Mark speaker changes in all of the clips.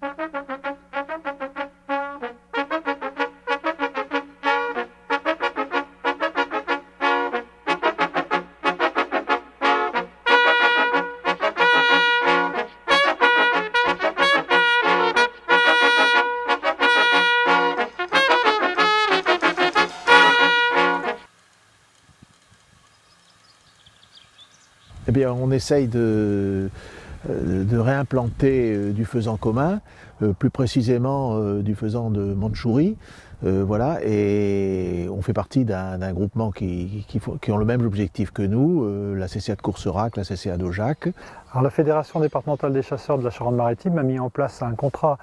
Speaker 1: Eh bien, on essaye de réimplanter du faisan commun, plus précisément du faisan de Mandchourie. Voilà, et on fait partie d'un groupement qui ont le même objectif que nous, la CCA de Courserac, la CCA d'Aujac.
Speaker 2: Alors, la Fédération départementale des chasseurs de la Charente-Maritime a mis en place un contrat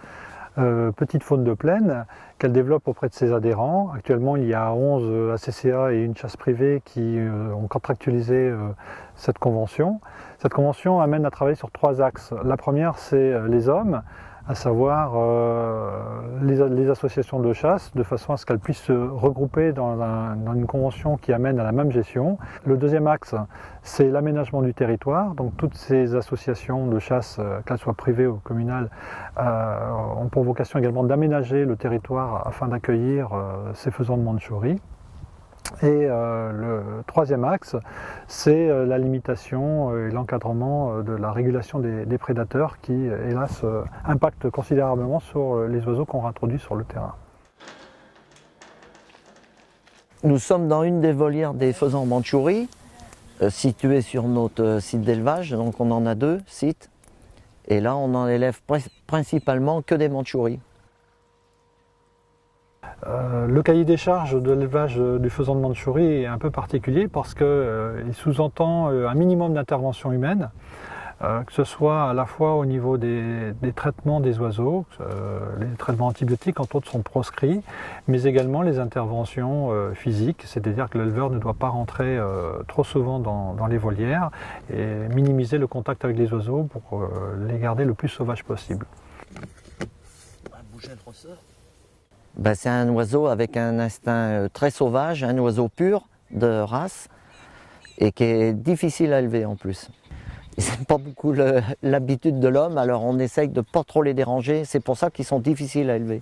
Speaker 2: petite faune de plaine qu'elle développe auprès de ses adhérents. Actuellement, il y a 11 ACCA et une chasse privée qui ont contractualisé cette convention. Cette convention amène à travailler sur 3 axes. La première, c'est les hommes, à savoir les associations de chasse, de façon à ce qu'elles puissent se regrouper dans une convention qui amène à la même gestion. Le deuxième axe, c'est l'aménagement du territoire. Donc toutes ces associations de chasse, qu'elles soient privées ou communales, ont pour vocation également d'aménager le territoire afin d'accueillir ces faisans de Mandchourie. Et le troisième axe, c'est la limitation et l'encadrement de la régulation des prédateurs qui, hélas, impactent considérablement sur les oiseaux qu'on réintroduit sur le terrain.
Speaker 3: Nous sommes dans une des volières des faisans en Mandchourie, située sur notre site d'élevage, donc on en a 2 sites. Et là, on en élève principalement que des Mandchouries.
Speaker 2: Le cahier des charges de l'élevage du faisan de Mandchourie est un peu particulier parce qu'il sous-entend un minimum d'intervention humaine, que ce soit à la fois au niveau des traitements des oiseaux, les traitements antibiotiques entre autres sont proscrits, mais également les interventions physiques, c'est-à-dire que l'éleveur ne doit pas rentrer trop souvent dans les volières et minimiser le contact avec les oiseaux pour les garder le plus sauvages possible.
Speaker 3: Ben, c'est un oiseau avec un instinct très sauvage, un oiseau pur de race et qui est difficile à élever en plus. Ils n'aiment pas beaucoup l'habitude de l'homme, alors on essaye de ne pas trop les déranger, c'est pour ça qu'ils sont difficiles à élever.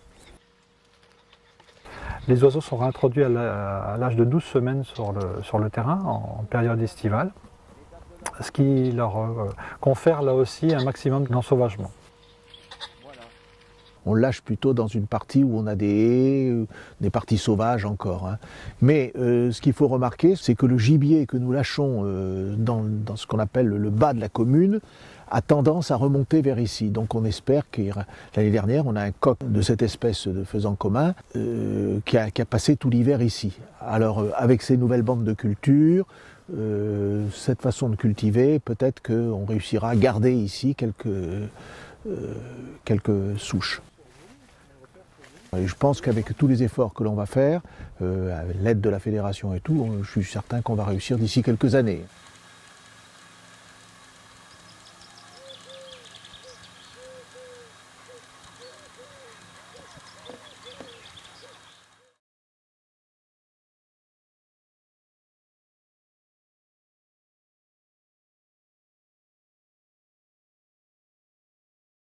Speaker 2: Les oiseaux sont réintroduits à l'âge de 12 semaines sur le terrain en période estivale, ce qui leur confère là aussi un maximum d'ensauvagement.
Speaker 1: On lâche plutôt dans une partie où on a des haies, des parties sauvages encore. Hein. Mais ce qu'il faut remarquer, c'est que le gibier que nous lâchons dans ce qu'on appelle le bas de la commune a tendance à remonter vers ici. Donc on espère que l'année dernière, on a un coq de cette espèce de faisan commun qui a passé tout l'hiver ici. Alors avec ces nouvelles bandes de culture, cette façon de cultiver, peut-être qu'on réussira à garder ici quelques souches. Et je pense qu'avec tous les efforts que l'on va faire, avec l'aide de la fédération et tout, je suis certain qu'on va réussir d'ici quelques années.